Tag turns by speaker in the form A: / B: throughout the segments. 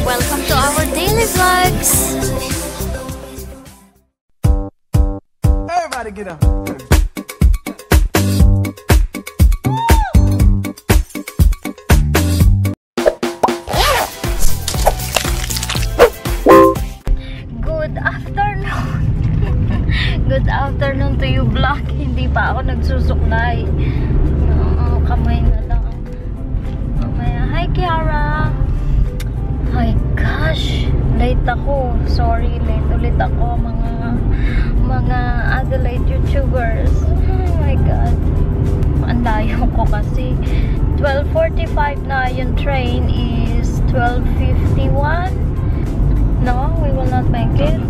A: Welcome to our daily vlogs.
B: Everybody get up.
A: Good afternoon. Good afternoon to you, vlog. Hindi pa ako nagsusuklay. Kamay na lang. Mamaya. Hi, Kiara. My gosh. Late ako. Sorry, late ulit ako. Mga Adelaide YouTubers. Oh my God. Ang layo ko kasi. 12:45 na. Yung train is 12:51. No, we will not make it.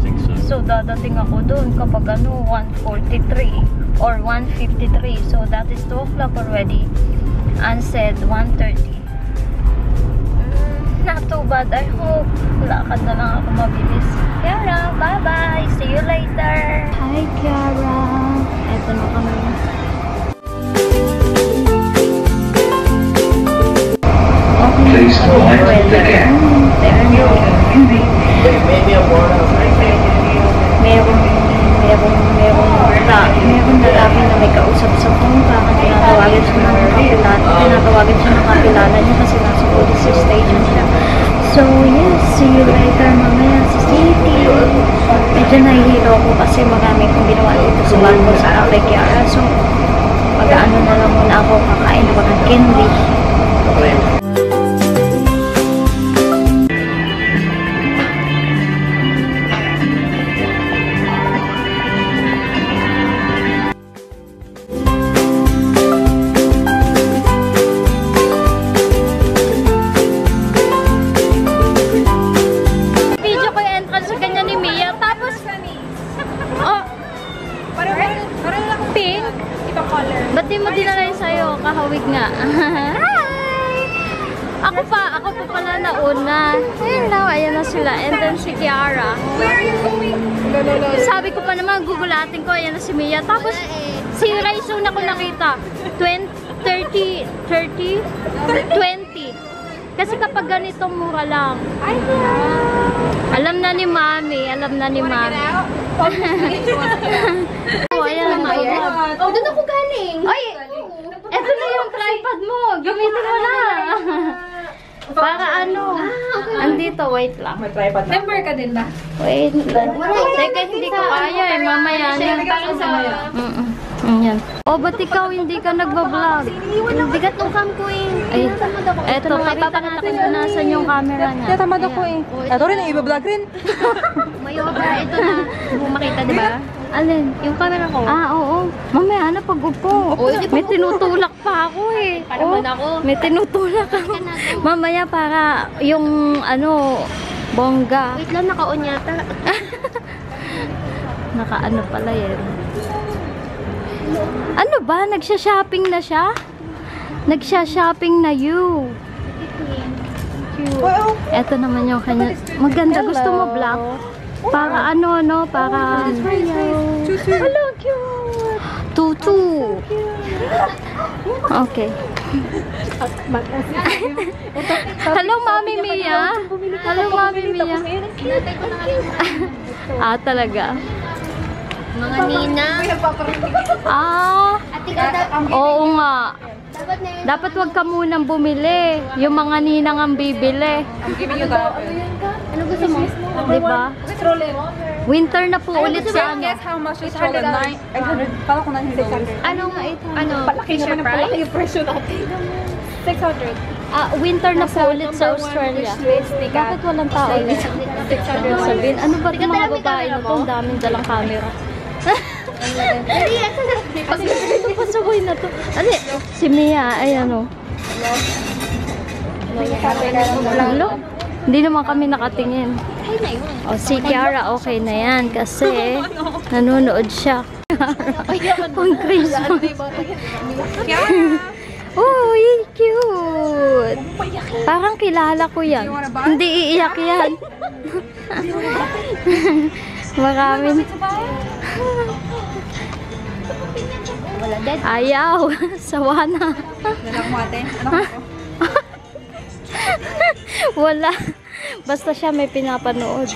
A: So, dadating ako dun kapag 1:43 or 1:53. So, that is 2 o'clock already. And said 1:30. Not too bad, I hope. Lakad na lang ako mabilis. Kiara, bye-bye. See you later. Hi, Kiara. Eto na kami.
C: Please mind the gap.
A: Meron lalaki na may kausap sa phone. Baka tinatawagan siya ng kapilala niya kasi nasa police station siya. So, yes, see you later mamaya sa city. Medyo nahihilo ako kasi marami kong ginawa dito sa barko sa kay Kiara. So, mag-ano na lang muna ako, kakain na baka candy. Ba't di mo dinala yung sa'yo? Kahawig nga. Hi! Ako pa pala nauna. Hello, ayan na sila. And then si Kiara.
D: Where are you going?
A: Sabi ko pa naman, gugulatin ko. Ayan na si Mia. Tapos, si Raisun ako nakita. 30, 20. Kasi kapag ganitong mura lang. Alam na ni Mami. Oh, ayan na Maya.
D: Oh, doon ako galing.
A: Ay! Eto na yung tripod mo. Gamitin mo na. Para ano? Andito, wait lang.
D: May tripod na. Member ka din ba?
A: Wait lang. Teka, hindi ko kaya eh. Mamaya na. Yan. Oh, ba't ikaw hindi ka nagbablog?
D: Hindi ka tungkam ko eh.
A: Ay, eto, papakita ko nasan yung camera niya.
D: Tamad ako eh. Ito rin, ang iba-vlog rin.
A: May obra, ito na. Hindi mo makita, di ba? Alin?
D: Yung camera ko.
A: Ah, oo. Mamaya na pag-upo. May tinutulak pa ako eh.
D: Parang ako.
A: May tinutulak ako. Mamaya para yung ano, bongga.
D: Wait lang, naka-on yata.
A: Naka-ano pala yan. Ano ba? Nagsha-shopping na siya? Nagsha-shopping na you. Ito naman yung kanya. Maganda. Gusto mo black? Para ano, no? Para... Hello, cute! Tutu! Okay. Hello, Mami Mia! Hello, Mami Mia! Ah, talaga?
D: Mga ninang.
A: Ah! Oo nga. Dapat wag ka munang bumili. Yung mga ninang ang bibili.
D: Ano gusto mo?
A: Diba? Winter na po ulit sa ano.
D: Guess how much is stroller? 800. Pala ko 900. Anong 800? Ano? Fisher price? Palaki yung presyo natin. 600.
A: Winter na po ulit sa Australia. Bakit walang tao ulit? Sabihin, ano ba itong mga babae na ito? Ang daming dalang camera. Ito pasukoy na to. Ano? Si Mia, ayan o. Hello? Hindi naman kami nakatingin. O, si Kiara, okay na yan. Kasi, nanonood siya. Ang Christmas. Uy, cute. Parang kilala ko yan. Hindi iiyak yan. Marami.
D: Wala Dead.
A: Ayaw. Sawa na.
D: Wala ko ate. Ano ko?
A: Wala. Basta siya may pinapanood.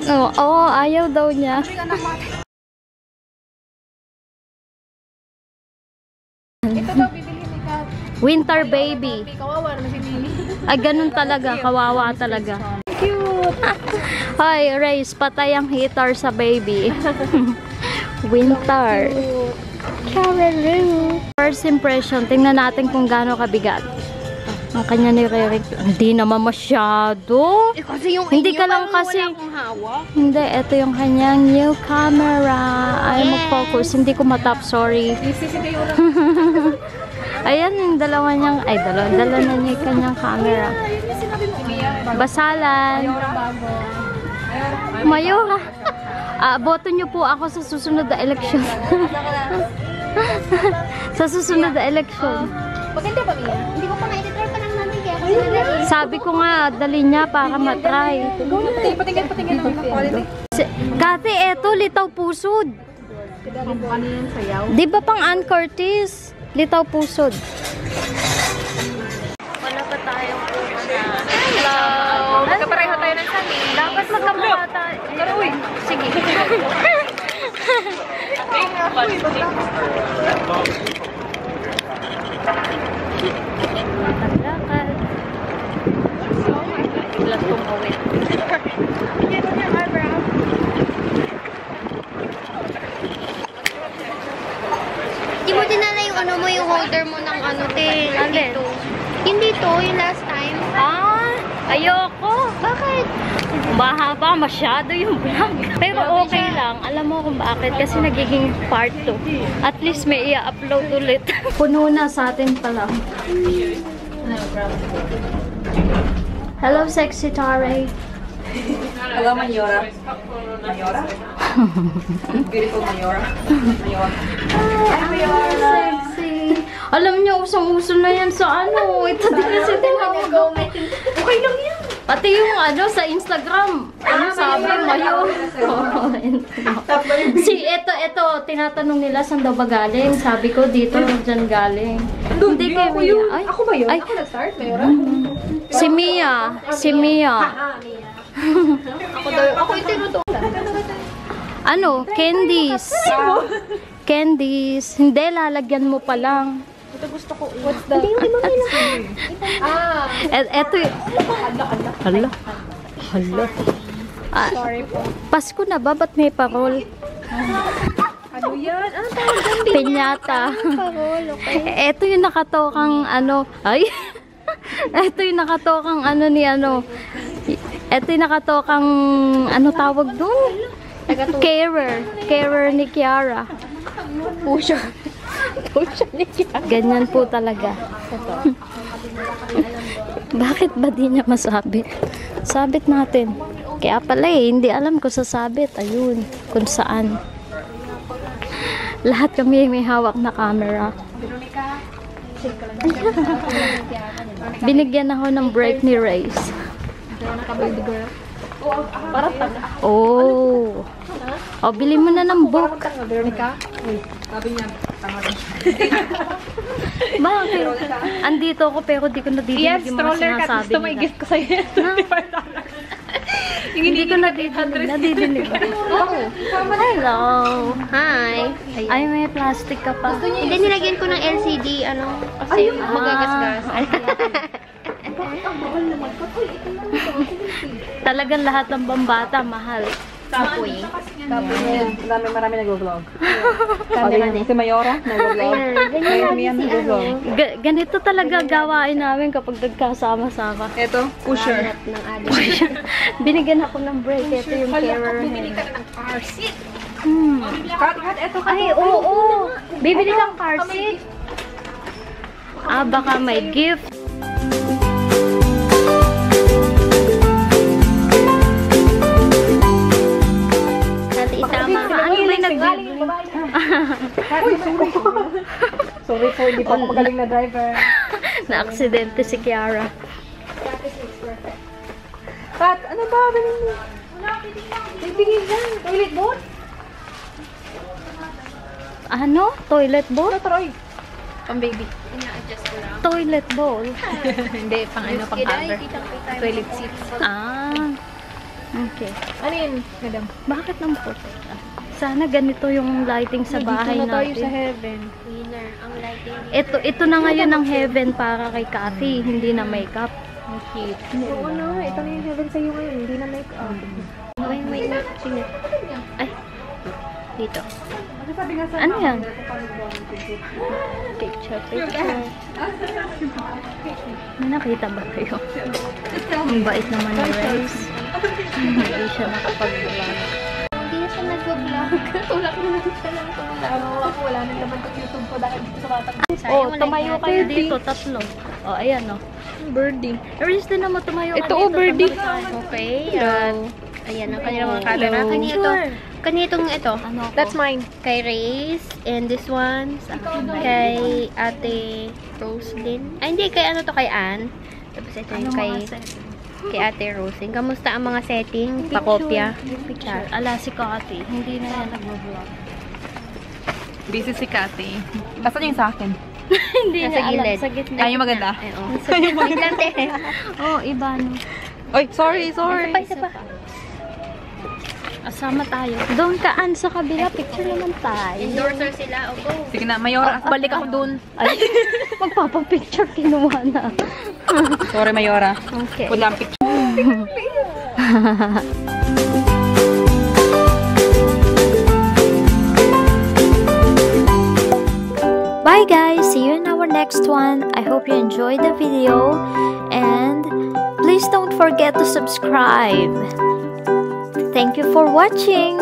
A: Oo, ayaw daw niya.
D: Ito daw bibili ni Kat.
A: Winter baby.
D: Kawawa naman si Mimi.
A: Ay, ganun talaga. Kawawa talaga.
D: Cute.
A: Hoy, Race, patay ang heater sa baby. Winter. Cararoo. First impression, tingnan natin kung gaano kabigat. Ang kanya ni Rere. Hindi naman masyado.
D: Kasi yung
A: Hindi ka lang kasi.
D: wala akong hawak.
A: Hindi, ito yung kanyang new camera. Ay, mag-focus. Hindi ko matap, sorry. Ayan, yung dalawa niyang, ay, dala na niya yung kanyang camera. Basalan. Mayora. Boto niyo po ako sa susunod na eleksyon. Sa susunod na eleksyon.
D: Maganda ba, Mia? Hindi ko pa na-editry pa lang namin kaya kasi nalagay.
A: Sabi ko nga, dali niya para matry.
D: Patingin ng quality.
A: Kati, eto, litaw pusod.
D: Ano yan, sayaw?
A: Di ba pang Ann Curtis? Litaw pusod. Wala pa tayong puhunan.
D: Hello! Magkapareho tayo ng sanin.
A: Dapat magkamukha tayo.
D: Pero uy!
A: Sige. Matalakad. Biglang tumawid.
B: Di mo dinala yung ano mo, yung holder mo ng ano, te.
A: Alin?
B: Dito. Yung dito, yung last time.
A: Ayoko.
B: Bakit?
A: Mahaba masyado yung vlog. Pero okay lang. Alam mo kung bakit? Kasi nagiging part 2. At least may i-upload ulit. Puno na sa atin pa lang. Hello, sexy Tare.
D: Hello, Mayora. Mayora? Beautiful Mayora. Mayora.
A: Sexy. Alam niyo, usong-uso na yan sa ano. Ito din kasi tinawag.
D: Okay lang yan.
A: Pati yung ano sa Instagram. Ano sabi mo yun? Ito, tinatanong nila saan daw ba galing. Sabi ko dito, dyan galing. Hindi kayo
D: yun.
A: Ay,
D: Ako ba yun?
A: Ay,
D: Ako nag-start, Mayora?
A: si Mia. Si Mia.
D: Ako yung tinuto.
A: Ano? Candies. Candies. Hindi, lalagyan mo pa lang.
D: Ito gusto ko. What's the...
A: Eto y- Hala. Hala.
D: Sorry po.
A: Pasko na ba? Ba't may parol?
D: Ano yan? Ano tawag dyan?
A: Pinyata. Eto yung nakatokang ano. Ay. Eto yung nakatokang ano ni ano. Eto yung nakatokang ano tawag doon? Carer. Carer ni Kiara.
B: Pusher. Pusher ni Kiara.
A: Ganyan po talaga. Bakit ba di niya masabit? Sabit natin. Kaya pala hindi alam ko sasabit. Ayun, kung saan. Lahat kami may hawak na camera. Binigyan ako ng break ni Race. Oh. Oh, bili mo na ng book.
D: Veronica? Sabi niya, tanga rin.
A: Bakit? Andito ako pero di ko nadidinig
D: Yes,
A: yung mga
D: stroller ka.
A: sinasabi
D: Gusto mo
A: nila.
D: i-gift ko sa'yo.
A: Hindi ko nadidinig. Oh, hello.
B: Hi.
A: Ay, may plastic ka pa.
B: Hindi, nilagyan ko ng LCD, ano, kasi magagasgas.
A: Talagang lahat ng bambata mahal.
B: Kapoy.
D: Marami nag-vlog. Si Mayora, nag-vlog. Mia, nag-vlog.
A: Ganito talaga gawain namin kapag nagkasama-sama.
D: Ito, pusher.
B: Ng adik.
A: Binigyan ako ng break. Ito yung carer
D: Bumili
A: niya.
D: ka na ng car seat.
A: Kat,
D: Eto ka.
A: ay, oo. Bibili ng car seat. Baka may gift.
B: Dati itama.
A: Ano may nag-gift?
D: Sorry po, hindi pa ako magaling na driver.
A: Na-aksidente si Kiara.
D: Kat, ano ba? Bilhin mo. Bibigyan yan. Toilet bowl?
A: Ano? Toilet bowl?
D: Troy. Pang baby.
B: Ina-adjust ko lang.
A: Toilet bowl.
D: Hindi, pang ano, pang cover. Toilet seats.
A: Ah. Okay.
D: Ano yun, madam?
A: Bakit ng puti? Sana ganito yung lighting sa bahay
D: Dito na tayo
A: natin.
D: sa heaven.
B: Winner. Ang lighting.
A: Ito na ngayon ang heaven para kay Cathy, hindi na makeup.
D: Cute. Oo na, ito na yung heaven sa'yo ngayon. Hindi na make-up.
B: Wait. Sige.
A: Ay, dito.
D: Sabi nga sa
A: Ano yan? Picture. May nakita ba kayo? Ang bait naman ni Rex. Hindi siya nakapag-vlog.
B: Hindi na siya nag-vlog. Tulak na lang siya ng tulak.
D: Ako, wala nang laman sa YouTube ko dahil dito sa batang.
A: Oh, tumayo kayo dito, tatlo. Oh, ayan oh.
D: Birdie.
A: Rex din naman tumayo ka
D: Ito,
A: dito.
D: birdie.
B: Okay. Ayan ang kanilang mga camera. Kanitong ito.
A: Ano ko?
D: That's mine.
B: Kay Reyes. And this one. Kay Ate Roslyn. Ay, hindi. Kay ano to? Kay Ann. Tapos ito yung kay Ate Roslyn. Kamusta ang mga setting? Pakopya.
A: Picture. Ala si Cathy. Hindi na yan nag-vlog.
D: Busy si Cathy. Asan yung sa akin?
A: Hindi
B: Nasa
A: na alam.
B: gilid.
A: Sa gitna.
D: Ay, yung maganda.
B: Ay, oh. Wait lang, te.
A: Oh, iba no.
D: Oy, sorry.
B: Isa pa.
A: Asama tayo. Doon ka, Ann, sa kabila. Picture naman tayo.
B: Endorser sila. O, go.
D: Sige na, Mayora. Balik ako dun.
A: Ay, magpapapicture kinuha na.
D: Sorry, Mayora.
A: Okay.
D: Walang picture.
A: Bye guys! See you in our next one. I hope you enjoyed the video. And please don't forget to subscribe. Thank you for watching.